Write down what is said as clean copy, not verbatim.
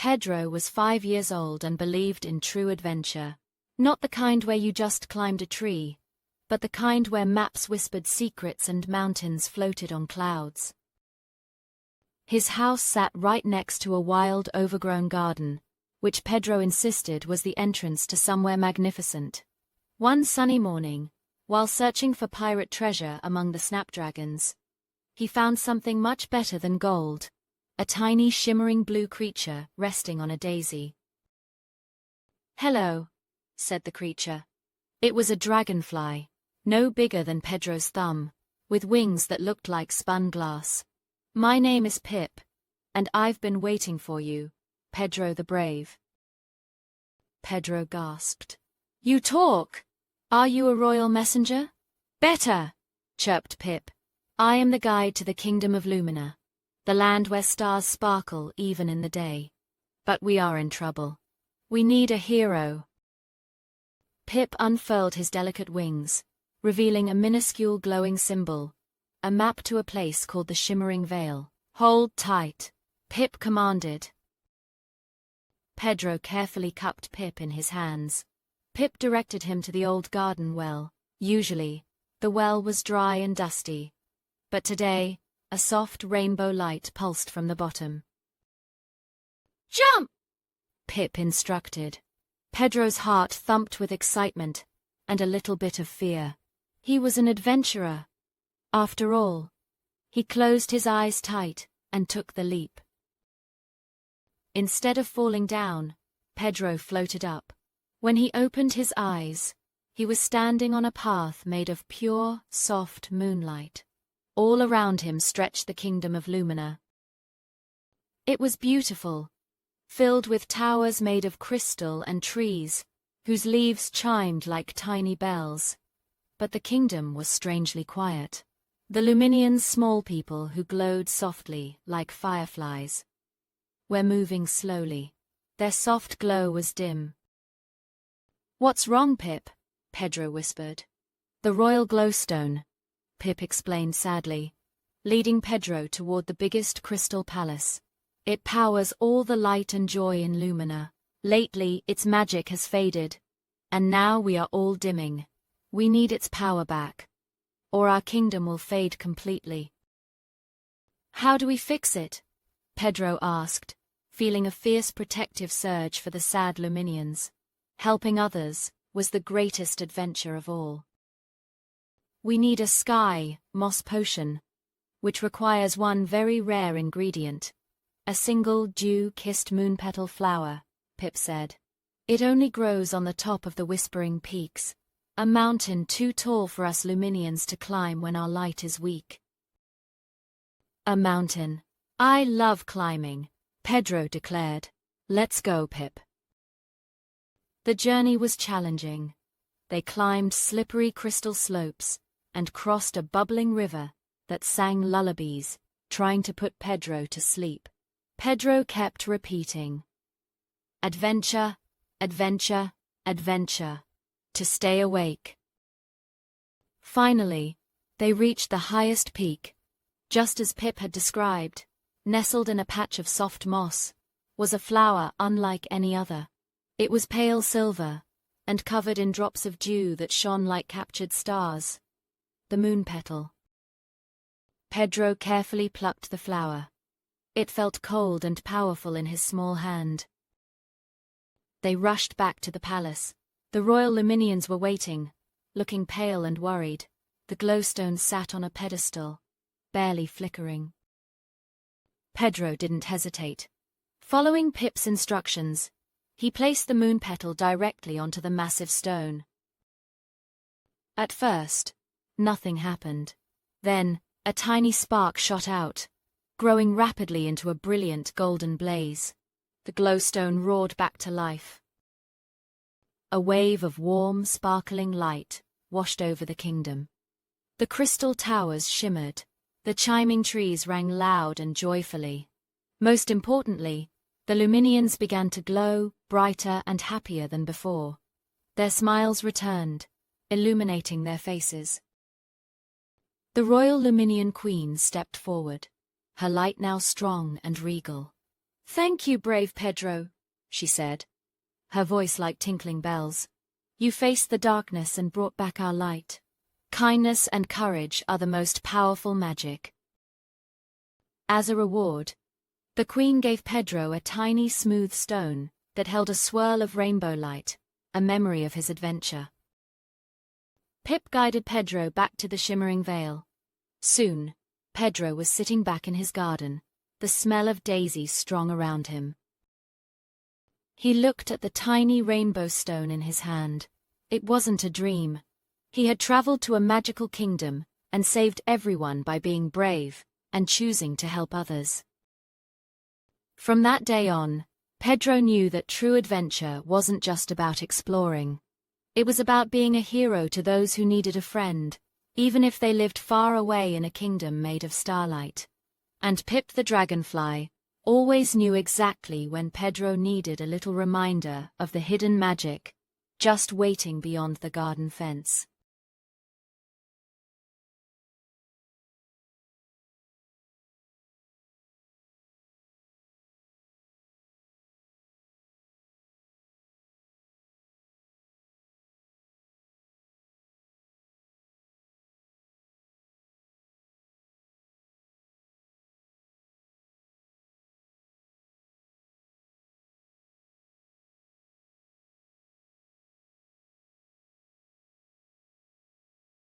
Pedro was 5 years old and believed in true adventure. Not the kind where you just climbed a tree, but the kind where maps whispered secrets and mountains floated on clouds. His house sat right next to a wild, overgrown garden, which Pedro insisted was the entrance to somewhere magnificent. One sunny morning, while searching for pirate treasure among the snapdragons, he found something much better than gold, a tiny shimmering blue creature resting on a daisy. "Hello," said the creature. It was a dragonfly, no bigger than Pedro's thumb, with wings that looked like spun glass. "My name is Pip, and I've been waiting for you, Pedro the Brave." Pedro gasped. "You talk! Are you a royal messenger?" "Better," chirped Pip. "I am the guide to the Kingdom of Lumina, the land where stars sparkle even in the day. But we are in trouble. We need a hero." Pip unfurled his delicate wings, revealing a minuscule glowing symbol, a map to a place called the Shimmering Vale. "Hold tight," Pip commanded. Pedro carefully cupped Pip in his hands. Pip directed him to the old garden well. Usually, the well was dry and dusty, but today, a soft rainbow light pulsed from the bottom. "Jump!" Pip instructed. Pedro's heart thumped with excitement and a little bit of fear. He was an adventurer. After all, he closed his eyes tight and took the leap. Instead of falling down, Pedro floated up. When he opened his eyes, he was standing on a path made of pure, soft moonlight. All around him stretched the Kingdom of Lumina. It was beautiful, filled with towers made of crystal and trees, whose leaves chimed like tiny bells. But the kingdom was strangely quiet. The Luminians, small people who glowed softly like fireflies, were moving slowly. Their soft glow was dim. "What's wrong, Pip?" Pedro whispered. "The royal glowstone," Pip explained sadly, leading Pedro toward the biggest crystal palace. "It powers all the light and joy in Lumina. Lately, its magic has faded, and now we are all dimming. We need its power back, or our kingdom will fade completely." "How do we fix it?" Pedro asked, feeling a fierce protective surge for the sad Luminians. Helping others was the greatest adventure of all. "We need a sky moss potion, which requires one very rare ingredient, a single dew-kissed moonpetal flower," Pip said. "It only grows on the top of the Whispering Peaks, a mountain too tall for us Luminians to climb when our light is weak." "A mountain. I love climbing," Pedro declared. "Let's go, Pip." The journey was challenging. They climbed slippery crystal slopes and crossed a bubbling river that sang lullabies, trying to put Pedro to sleep. Pedro kept repeating, "Adventure, adventure, adventure," to stay awake. Finally, they reached the highest peak. Just as Pip had described, nestled in a patch of soft moss, was a flower unlike any other. It was pale silver, and covered in drops of dew that shone like captured stars. The moonpetal. Pedro carefully plucked the flower. It felt cold and powerful in his small hand. They rushed back to the palace. The royal Luminians were waiting, looking pale and worried. The glowstone sat on a pedestal, barely flickering. Pedro didn't hesitate. Following Pip's instructions, he placed the moonpetal directly onto the massive stone. At first, nothing happened. Then, a tiny spark shot out, growing rapidly into a brilliant golden blaze. The glowstone roared back to life. A wave of warm, sparkling light washed over the kingdom. The crystal towers shimmered. The chiming trees rang loud and joyfully. Most importantly, the Luminians began to glow, brighter and happier than before. Their smiles returned, illuminating their faces. The royal Luminian queen stepped forward, her light now strong and regal. "Thank you, brave Pedro," she said, her voice like tinkling bells. "You faced the darkness and brought back our light. Kindness and courage are the most powerful magic." As a reward, the queen gave Pedro a tiny smooth stone that held a swirl of rainbow light, a memory of his adventure. Pip guided Pedro back to the shimmering vale. Soon, Pedro was sitting back in his garden, the smell of daisies strong around him. He looked at the tiny rainbow stone in his hand. It wasn't a dream. He had traveled to a magical kingdom and saved everyone by being brave and choosing to help others. From that day on, Pedro knew that true adventure wasn't just about exploring. It was about being a hero to those who needed a friend, even if they lived far away in a kingdom made of starlight. And Pip the dragonfly always knew exactly when Pedro needed a little reminder of the hidden magic just waiting beyond the garden fence.